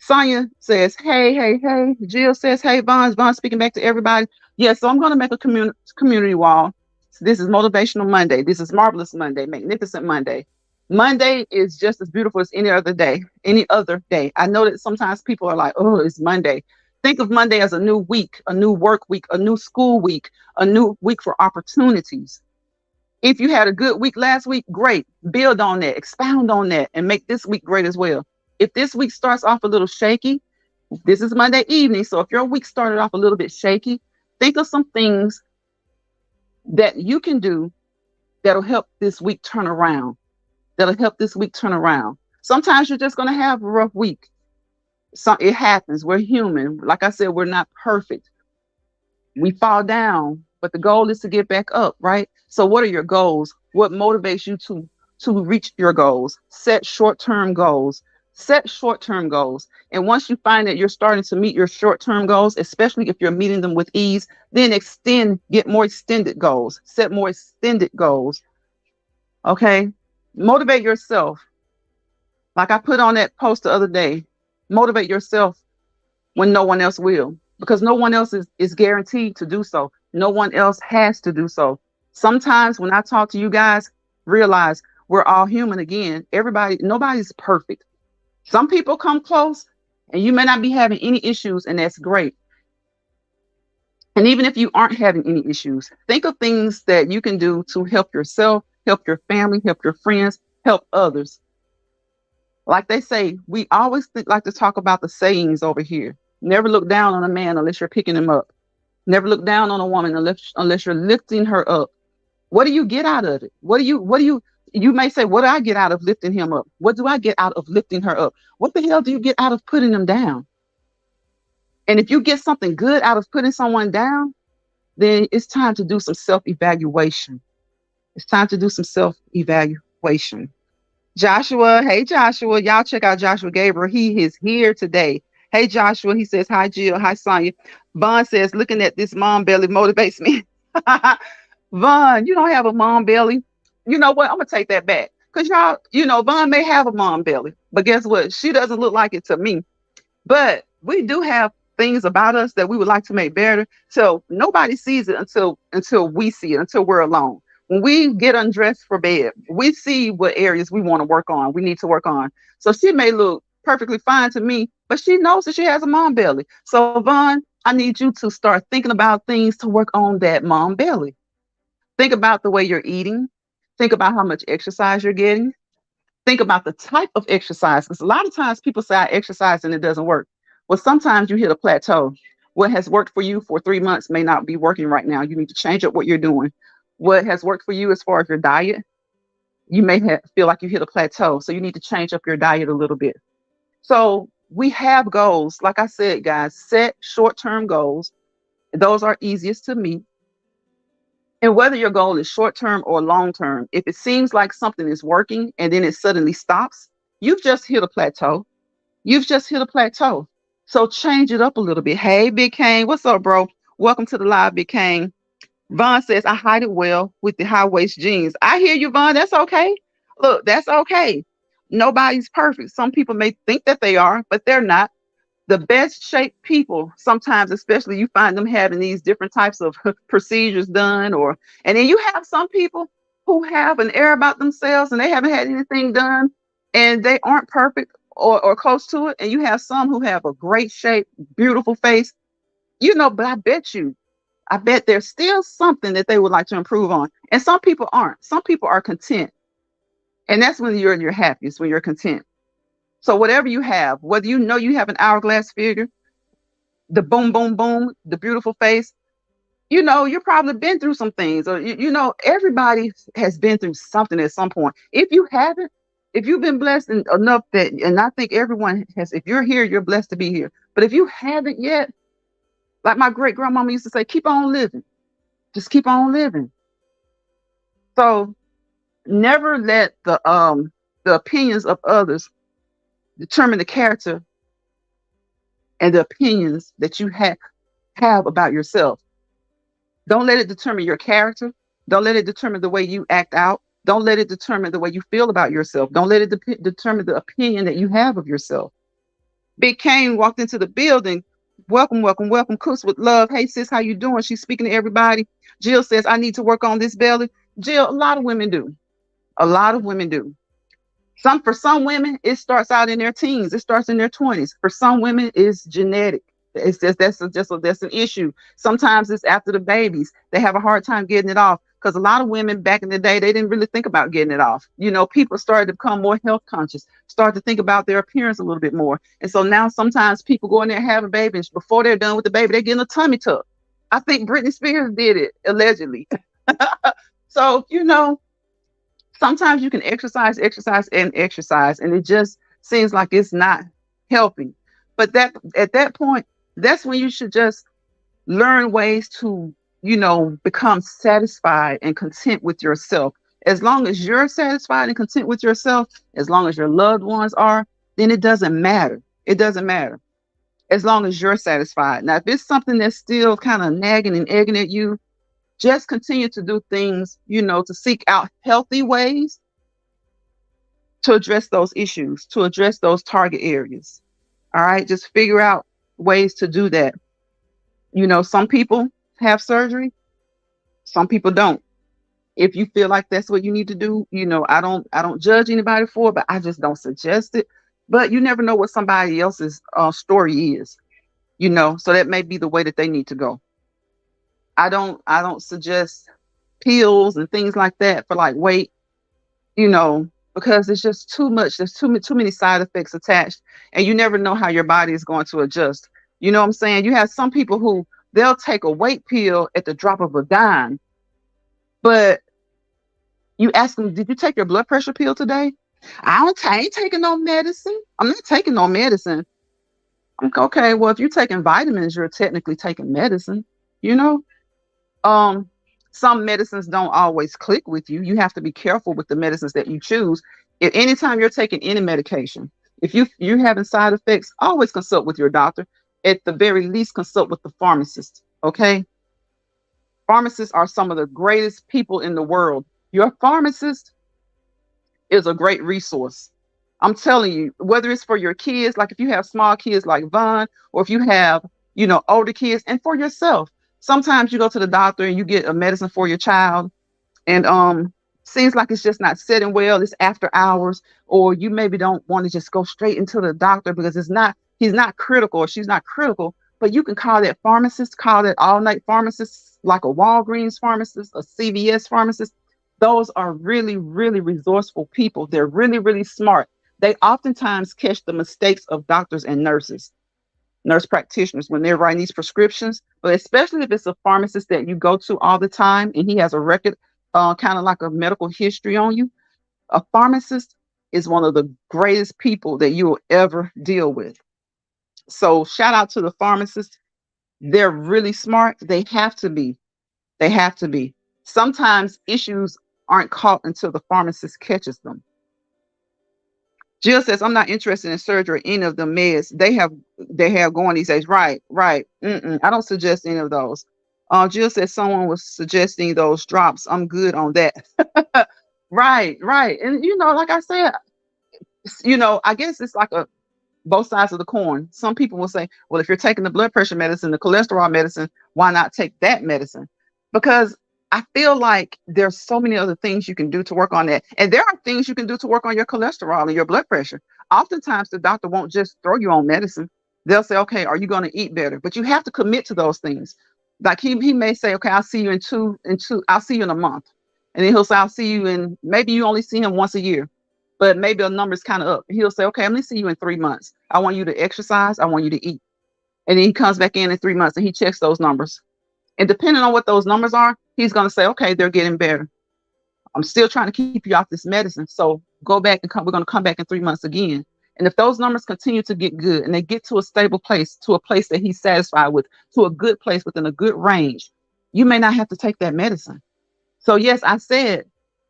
Sonia says, hey, hey, hey. Jill says, hey, Vaughn speaking back to everybody. Yeah, so I'm going to make a community wall. So this is Motivational Monday. This is Marvelous Monday, Magnificent Monday. Monday is just as beautiful as any other day, any other day. I know that sometimes people are like, oh, it's Monday. Think of Monday as a new week, a new work week, a new school week, a new week for opportunities. If you had a good week last week, great. Build on that, expound on that, and make this week great as well. If this week starts off a little shaky, this is Monday evening. So if your week started off a little bit shaky, think of some things that you can do that'll help this week turn around. Sometimes you're just going to have a rough week. So it happens. We're human. Like I said, we're not perfect. We fall down, but the goal is to get back up, right? So what are your goals? What motivates you to reach your goals? Set short-term goals. And once you find that you're starting to meet your short-term goals, especially if you're meeting them with ease, then get more extended goals, set more extended goals. Okay. Motivate yourself. Like I put on that post the other day, motivate yourself when no one else will. because no one else is guaranteed to do so. No one else has to do so. Sometimes when I talk to you guys, realize we're all human again. Everybody, nobody's perfect. Some people come close and you may not be having any issues, and that's great. And even if you aren't having any issues, think of things that you can do to help yourself, help your family, help your friends, help others. Like they say, we always like to talk about the sayings over here. Never look down on a man unless you're picking him up. Never look down on a woman unless you're lifting her up. What do you get out of it? You may say, what do I get out of lifting him up? What do I get out of lifting her up? What the hell do you get out of putting them down? And if you get something good out of putting someone down, then it's time to do some self-evaluation. It's time to do some self-evaluation. Joshua, hey Joshua, y'all check out Joshua Gabriel. He is here today. Hey Joshua, he says, hi Jill, hi Sonia. Vaughn says, looking at this mom belly motivates me. Vaughn, you don't have a mom belly. You know what? I'm gonna take that back. Because y'all, Vaughn may have a mom belly, but guess what? She doesn't look like it to me. But we do have things about us that we would like to make better. So nobody sees it until we see it, until we're alone. When we get undressed for bed, we see what areas we want to work on, we need to work on. So she may look perfectly fine to me, but she knows that she has a mom belly. So Vaughn, I need you to start thinking about things to work on that mom belly. Think about the way you're eating. Think about how much exercise you're getting. Think about the type of exercise, because a lot of times people say I exercise and it doesn't work. Well, sometimes you hit a plateau. What has worked for you for 3 months may not be working right now. You need to change up what you're doing. What has worked for you as far as your diet, you may feel like you hit a plateau. So you need to change up your diet a little bit. So we have goals. Like I said, guys, set short-term goals. Those are easiest to meet. And whether your goal is short term or long term, if it seems like something is working and then it suddenly stops, you've just hit a plateau. You've just hit a plateau. So change it up a little bit. Hey, Big Kane, what's up, bro? Welcome to the live, Big Kane. Vaughn says, I hide it well with the high waist jeans. I hear you, Vaughn. That's okay. Look, that's okay. Nobody's perfect. Some people may think that they are, but they're not. The best shaped people, sometimes, especially, you find them having these different types of procedures done, and then you have some people who have an air about themselves and they haven't had anything done and they aren't perfect or close to it. And you have some who have a great shape, beautiful face, but I bet there's still something that they would like to improve on. And some people aren't. Some people are content. And that's when you're in your happiest, when you're content. So whatever you have, whether you have an hourglass figure, the boom, boom, boom, the beautiful face, you've probably been through some things, or, everybody has been through something at some point. If you haven't, if you've been blessed enough and I think everyone has, if you're here, you're blessed to be here. But if you haven't yet, like my great grandmama used to say, keep on living. Just keep on living. So never let the opinions of others determine the character and the opinions that you have about yourself. Don't let it determine your character. Don't let it determine the way you act out. Don't let it determine the way you feel about yourself. Don't let it determine the opinion that you have of yourself. Big Kane walked into the building. Welcome, welcome, welcome. Cooks with love. Hey sis, how you doing? She's speaking to everybody. Jill says, I need to work on this belly. Jill, a lot of women do. A lot of women do. For some women, it starts out in their teens. It starts in their 20s. For some women, it's genetic. It's just that's an issue. Sometimes it's after the babies. They have a hard time getting it off, because a lot of women back in the day, they didn't really think about getting it off. People started to become more health conscious, start to think about their appearance a little bit more. And so now sometimes people go in there and have a baby, and before they're done with the baby, they're getting a tummy tuck. I think Britney Spears did it, allegedly. So, sometimes you can exercise, and it just seems like it's not helping. But at that point, that's when you should just learn ways to, become satisfied and content with yourself. As long as you're satisfied and content with yourself, as long as your loved ones are, then it doesn't matter. It doesn't matter. As long as you're satisfied. Now, if it's something that's still kind of nagging and egging at you, just continue to do things, to seek out healthy ways to address those issues, to address those target areas. All right. Just figure out ways to do that. Some people have surgery, some people don't. If you feel like that's what you need to do, I don't judge anybody for it, but I just don't suggest it. But you never know what somebody else's story is, so that may be the way that they need to go. I don't suggest pills and things like that for like weight, because it's just too much. There's too many side effects attached, and you never know how your body is going to adjust. You know what I'm saying? You have some people who they'll take a weight pill at the drop of a dime, but you ask them, "Did you take your blood pressure pill today?" I ain't taking no medicine. I'm not taking no medicine. Okay, well, if you're taking vitamins, you're technically taking medicine. You know, um, some medicines don't always click with you. You have to be careful with the medicines that you choose. If anytime you're taking any medication, if you're having side effects, always consult with your doctor. At the very least, consult with the pharmacist. Okay, pharmacists are some of the greatest people in the world. Your pharmacist is a great resource. I'm telling you, whether it's for your kids, like if you have small kids like Vaughn, or if you have, older kids, and for yourself. Sometimes you go to the doctor and you get a medicine for your child, and seems like it's just not sitting well. It's after hours, or you maybe don't want to just go straight into the doctor because he's not critical or she's not critical. But you can call that pharmacist, call that all night pharmacist, like a Walgreens pharmacist, a CVS pharmacist. Those are really, really resourceful people. They're really, really smart. They oftentimes catch the mistakes of doctors and nurse practitioners when they're writing these prescriptions, but especially if it's a pharmacist that you go to all the time and he has a record, kind of like a medical history on you. A pharmacist is one of the greatest people that you will ever deal with. So shout out to the pharmacist. They're really smart. They have to be. They have to be. Sometimes issues aren't caught until the pharmacist catches them. Jill says, I'm not interested in surgery or any of the meds they have going these days. Right, right. I don't suggest any of those. Jill says someone was suggesting those drops. I'm good on that. Right, right. And like I said, I guess it's like a both sides of the coin. Some people will say, well, if you're taking the blood pressure medicine, the cholesterol medicine, why not take that medicine? Because I feel like there's so many other things you can do to work on that. And there are things you can do to work on your cholesterol and your blood pressure. Oftentimes the doctor won't just throw you on medicine. They'll say, okay, are you going to eat better? But you have to commit to those things. Like he may say, okay, I'll see you I'll see you in a month. And then he'll say, I'll see you in, maybe you only see him once a year, but maybe the number's kind of up. He'll say, okay, I'm going to see you in 3 months. I want you to exercise. I want you to eat. And then he comes back in 3 months and he checks those numbers. And depending on what those numbers are, he's going to say, okay, they're getting better. I'm still trying to keep you off this medicine. So go back and come. We're going to come back in 3 months again. And if those numbers continue to get good and they get to a stable place, to a place that he's satisfied with, to a good place within a good range, you may not have to take that medicine. So yes, I said,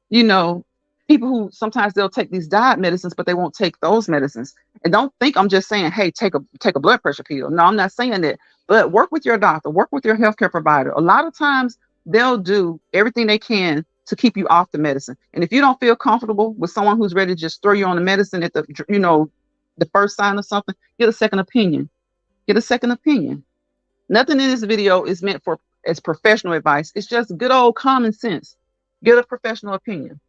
you know, people who sometimes they'll take these diet medicines, but they won't take those medicines. And don't think I'm just saying, hey, take a blood pressure pill. No, I'm not saying that. But work with your doctor, work with your healthcare provider. A lot of times they'll do everything they can to keep you off the medicine. And if you don't feel comfortable with someone who's ready to just throw you on the medicine at the first sign of something, get a second opinion. Get a second opinion. Nothing in this video is meant for as professional advice. It's just good old common sense. Get a professional opinion.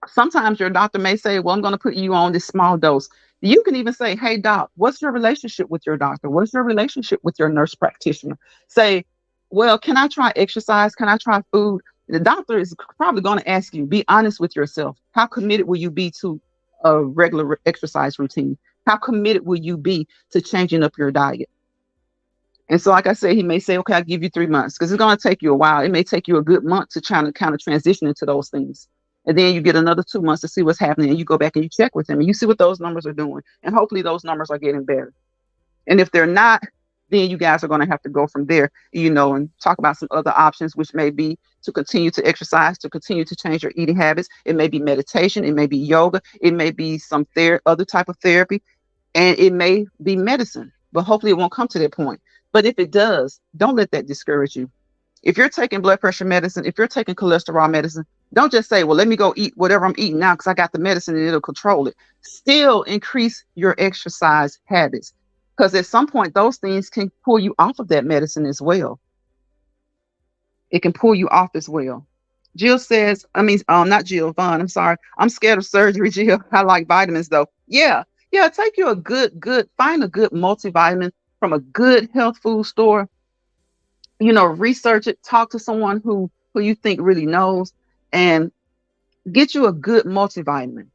Sometimes your doctor may say, well, I'm going to put you on this small dose. You can even say, hey, doc, what's your relationship with your doctor? What's your relationship with your nurse practitioner? Say, well, can I try exercise? Can I try food? The doctor is probably going to ask you, be honest with yourself. How committed will you be to a regular exercise routine? How committed will you be to changing up your diet? And so, like I said, he may say, okay, I'll give you 3 months because it's going to take you a while. It may take you a good month to try to kind of transition into those things. And then you get another 2 months to see what's happening. And you go back and you check with him and you see what those numbers are doing. And hopefully those numbers are getting better. And if they're not, then you guys are going to have to go from there, and talk about some other options, which may be to continue to exercise, to continue to change your eating habits. It may be meditation. It may be yoga. It may be some other type of therapy. And it may be medicine. But hopefully it won't come to that point. But if it does, don't let that discourage you. If you're taking blood pressure medicine, if you're taking cholesterol medicine, don't just say, well, let me go eat whatever I'm eating now because I got the medicine and it'll control it. Still increase your exercise habits. Because at some point, those things can pull you off of that medicine as well. It can pull you off as well. Jill says, not Jill, Vaughn, I'm sorry. I'm scared of surgery, Jill. I like vitamins though. Yeah. Yeah. Take you a find a good multivitamin from a good health food store. Research it, talk to someone who you think really knows, and get you a good multivitamin.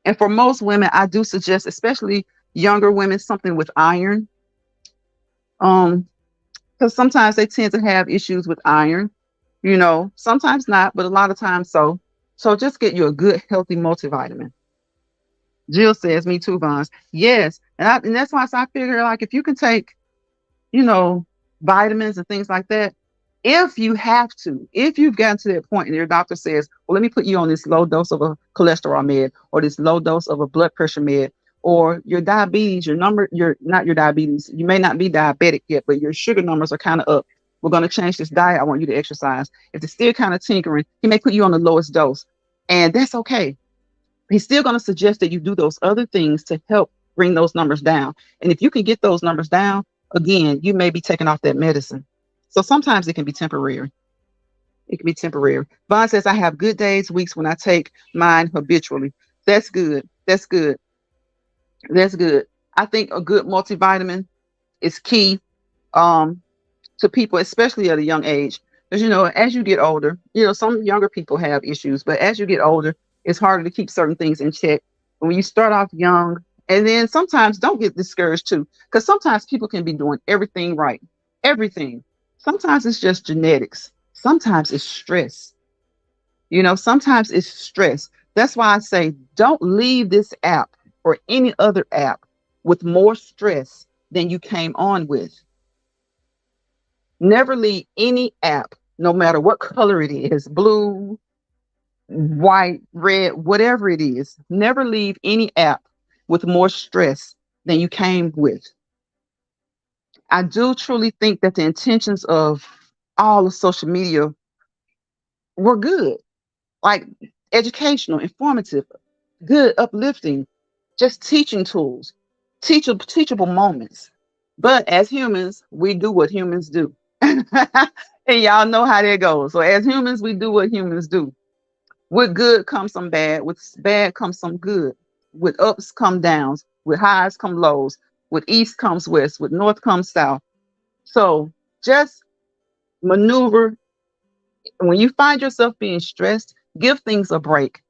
And for most women, I do suggest, especially younger women, something with iron. Um, because sometimes they tend to have issues with iron, sometimes not, but a lot of times so. So just get you a good, healthy multivitamin. Jill says, me too, Vons. Yes. And that's why I figure like if you can take, you know, vitamins and things like that, if you've gotten to that point and your doctor says, well, let me put you on this low dose of a cholesterol med or this low dose of a blood pressure med, or your diabetes, you're not your diabetes, you may not be diabetic yet, but your sugar numbers are kind of up. We're going to change this diet. I want you to exercise. If it's still kind of tinkering, he may put you on the lowest dose, and that's okay. He's still going to suggest that you do those other things to help bring those numbers down. And if you can get those numbers down, again, you may be taking off that medicine. So sometimes it can be temporary. It can be temporary. Vaughn says, I have good days, weeks when I take mine habitually. That's good. That's good. That's good. I think a good multivitamin is key to people, especially at a young age. Because, as you get older, some younger people have issues, but as you get older, it's harder to keep certain things in check. When you start off young, and then sometimes don't get discouraged too, because sometimes people can be doing everything right. Everything. Sometimes it's just genetics. Sometimes it's stress. Sometimes it's stress. That's why I say don't leave this app or any other app with more stress than you came on with. Never leave any app, no matter what color it is, blue, white, red, whatever it is. Never leave any app with more stress than you came with. I do truly think that the intentions of all of social media were good, like educational, informative, good, uplifting, just teaching tools, teachable moments. But as humans, we do what humans do. And y'all know how that goes. So as humans, we do what humans do. With good comes some bad. With bad comes some good. With ups come downs. With highs come lows. With east comes west. With north comes south. So just maneuver. When you find yourself being stressed, give things a break.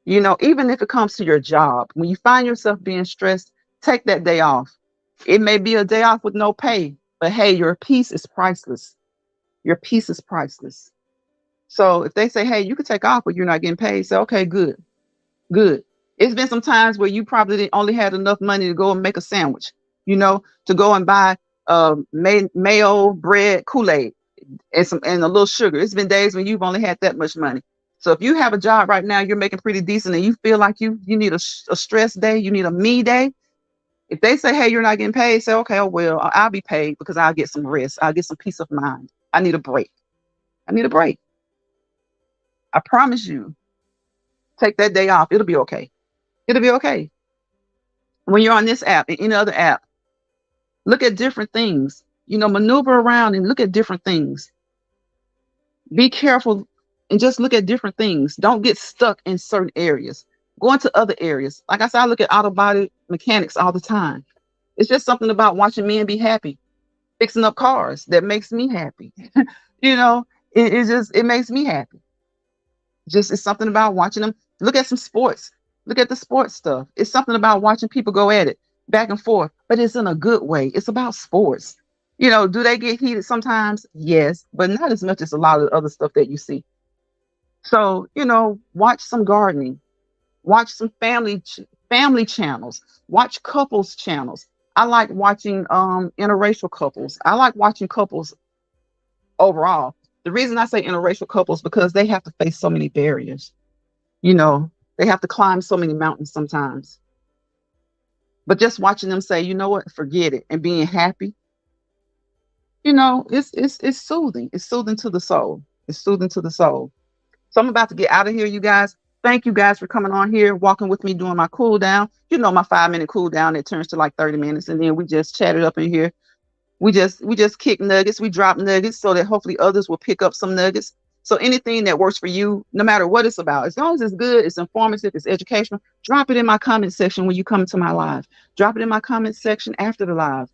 Even if it comes to your job, when you find yourself being stressed, take that day off. It may be a day off with no pay, but hey, your peace is priceless. Your peace is priceless. So if they say, hey, you could take off, but you're not getting paid, say, okay, good, good. It's been some times where you probably only had enough money to go and make a sandwich, to go and buy mayo, bread, Kool-Aid, and a little sugar. It's been days when you've only had that much money. So if you have a job right now, you're making pretty decent, and you feel like you need a stress day, you need a me day. If they say, hey, you're not getting paid, say, okay, oh, well, I'll be paid because I'll get some rest. I'll get some peace of mind. I need a break. I need a break. I promise you, take that day off. It'll be okay. It'll be okay. When you're on this app and any other app, look at different things. Maneuver around and look at different things. Be careful and just look at different things. Don't get stuck in certain areas. Go into other areas. Like I said, I look at auto body mechanics all the time. It's just something about watching men be happy, fixing up cars that makes me happy. It makes me happy. Just it's something about watching them. Look at some sports. Look at the sports stuff. It's something about watching people go at it back and forth, but it's in a good way. It's about sports. Do they get heated sometimes? Yes, but not as much as a lot of the other stuff that you see. So, watch some gardening, watch some family channels, watch couples channels. I like watching interracial couples. I like watching couples overall. The reason I say interracial couples because they have to face so many barriers. They have to climb so many mountains sometimes. But just watching them say, you know what, forget it, and being happy, it's soothing. It's soothing to the soul. It's soothing to the soul. So I'm about to get out of here, you guys. Thank you guys for coming on here, walking with me, doing my cool down. You know, my 5 minute cool down, it turns to like 30 minutes. And then we just chatted up in here. We just kick nuggets, we drop nuggets so that hopefully others will pick up some nuggets. So anything that works for you, no matter what it's about, as long as it's good, it's informative, it's educational, drop it in my comment section when you come to my live. Drop it in my comment section after the live.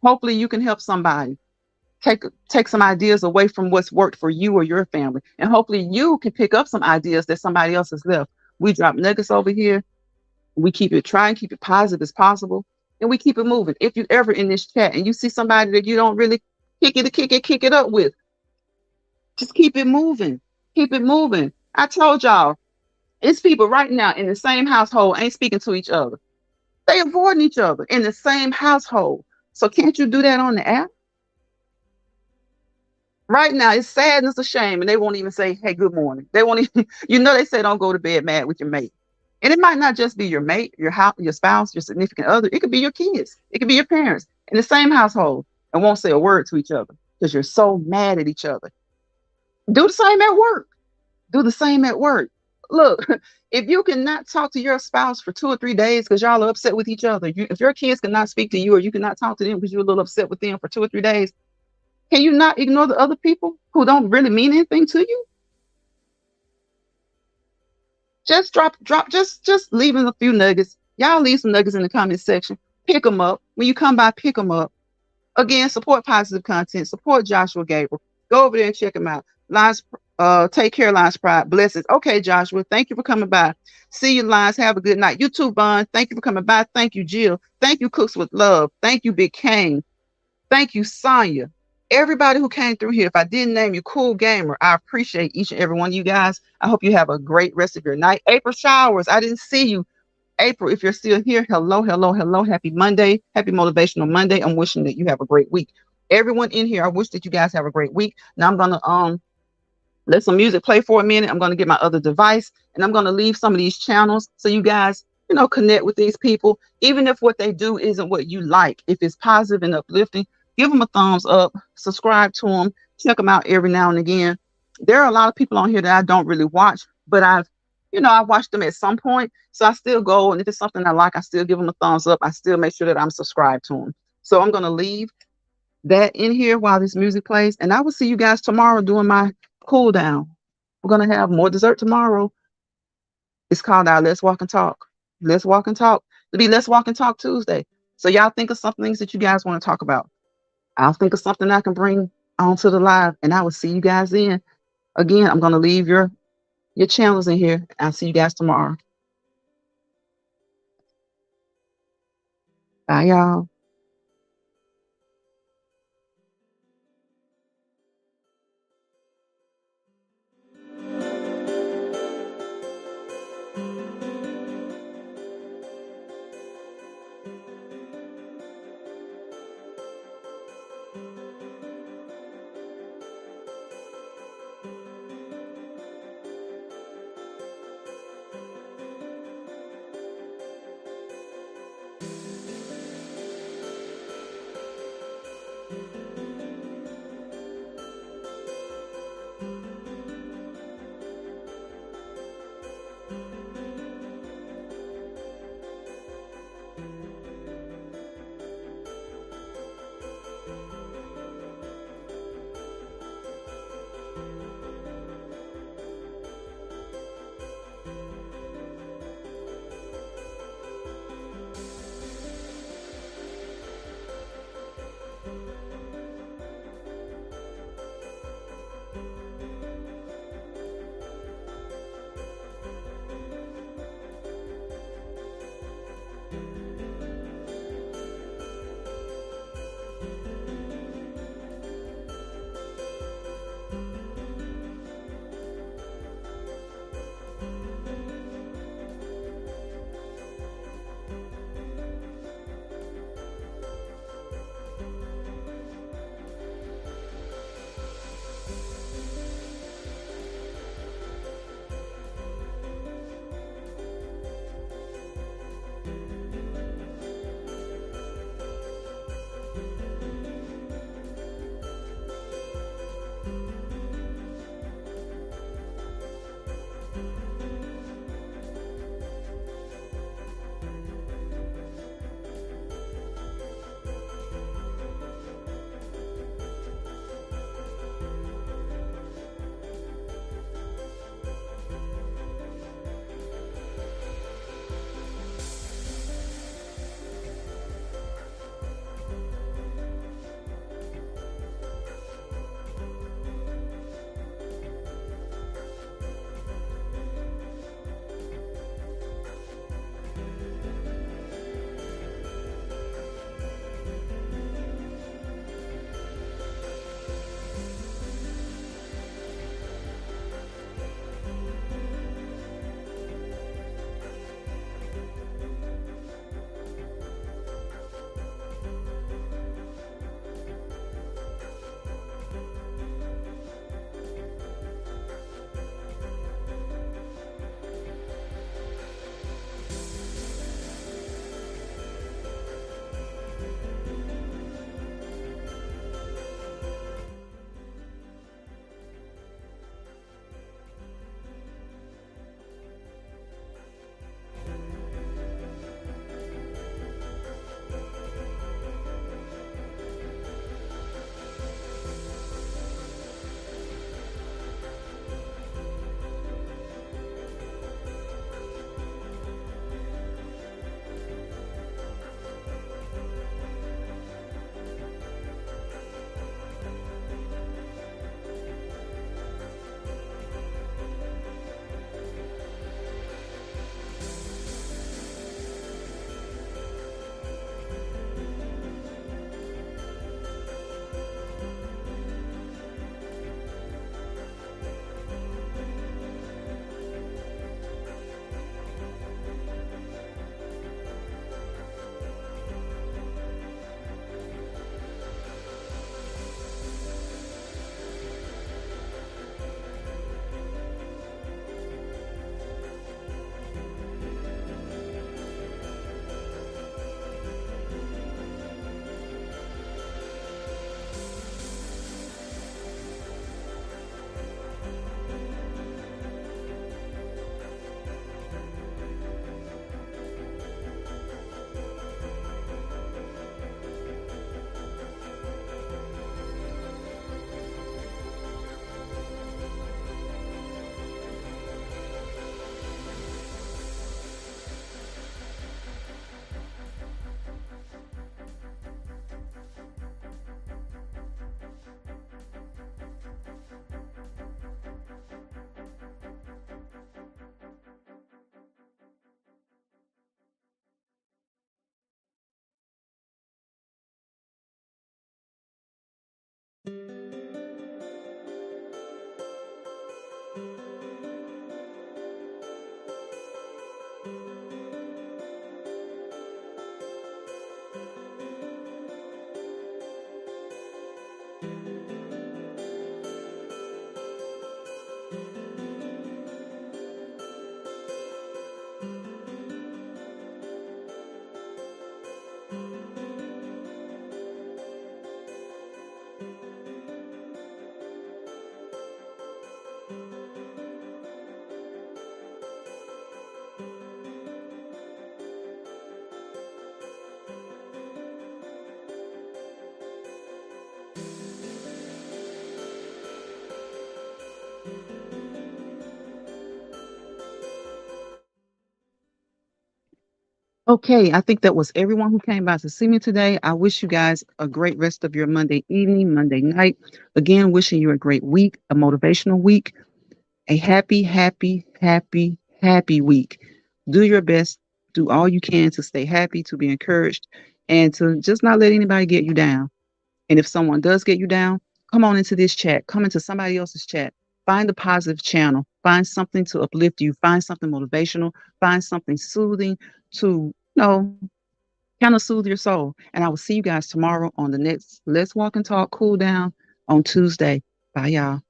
Hopefully you can help somebody. Take some ideas away from what's worked for you or your family. And hopefully you can pick up some ideas that somebody else has left. We drop nuggets over here. We keep it, try and keep it positive as possible, and we keep it moving. If you ever in this chat and you see somebody that you don't really kick it up with, just keep it moving. Keep it moving. I told y'all, it's people right now in the same household ain't speaking to each other. They avoiding each other in the same household. So can't you do that on the app? Right now, it's sad and it's a shame, and they won't even say, "Hey, good morning." They won't even, they say don't go to bed mad with your mate. And it might not just be your mate, your house, your spouse, your significant other. It could be your kids. It could be your parents in the same household and won't say a word to each other because you're so mad at each other. Do the same at work. Do the same at work. Look, if you cannot talk to your spouse for 2 or 3 days because y'all are upset with each other, if your kids cannot speak to you or you cannot talk to them because you're a little upset with them for 2 or 3 days, can you not ignore the other people who don't really mean anything to you? Just just leaving a few nuggets. Y'all leave some nuggets in the comment section. Pick them up. When you come by, pick them up. Again, support positive content. Support Joshua Gabriel. Go over there and check him out. Lines, take care, Lines Pride. Blessings. Okay, Joshua. Thank you for coming by. See you, Lines. Have a good night. You too, Bond. Thank you for coming by. Thank you, Jill. Thank you, Cooks with Love. Thank you, Big Kane. Thank you, Sonya. Everybody who came through here, if I didn't name you, Cool Gamer, I appreciate each and every one of you guys. I hope you have a great rest of your night. April Showers, I didn't see you. April, if you're still here, hello, hello, hello. Happy Monday. Happy Motivational Monday. I'm wishing that you have a great week. Everyone in here, I wish that you guys have a great week. Now I'm gonna let some music play for a minute. I'm gonna get my other device and I'm gonna leave some of these channels so you guys, connect with these people. Even if what they do isn't what you like, if it's positive and uplifting, give them a thumbs up, subscribe to them, check them out every now and again. There are a lot of people on here that I don't really watch, but I watch them at some point. So I still go, and if it's something I like, I still give them a thumbs up. I still make sure that I'm subscribed to them. So I'm going to leave that in here while this music plays, and I will see you guys tomorrow doing my cool down. We're going to have more dessert tomorrow. It's called our Let's Walk and Talk. Let's Walk and Talk. It'll be Let's Walk and Talk Tuesday. So y'all think of some things that you guys want to talk about. I'll think of something I can bring onto the live, and I will see you guys then. Again, I'm going to leave your channels in here. I'll see you guys tomorrow. Bye, y'all. Okay, I think that was everyone who came by to see me today. I wish you guys a great rest of your Monday evening, Monday night. Again, wishing you a great week, a motivational week, a happy, happy, happy, happy week. Do your best, do all you can to stay happy, to be encouraged, and to just not let anybody get you down. And if someone does get you down, come on into this chat, come into somebody else's chat. Find a positive channel, find something to uplift you, find something motivational, find something soothing to, kind of soothe your soul. And I will see you guys tomorrow on the next Let's Walk and Talk Cool Down on Tuesday. Bye, y'all.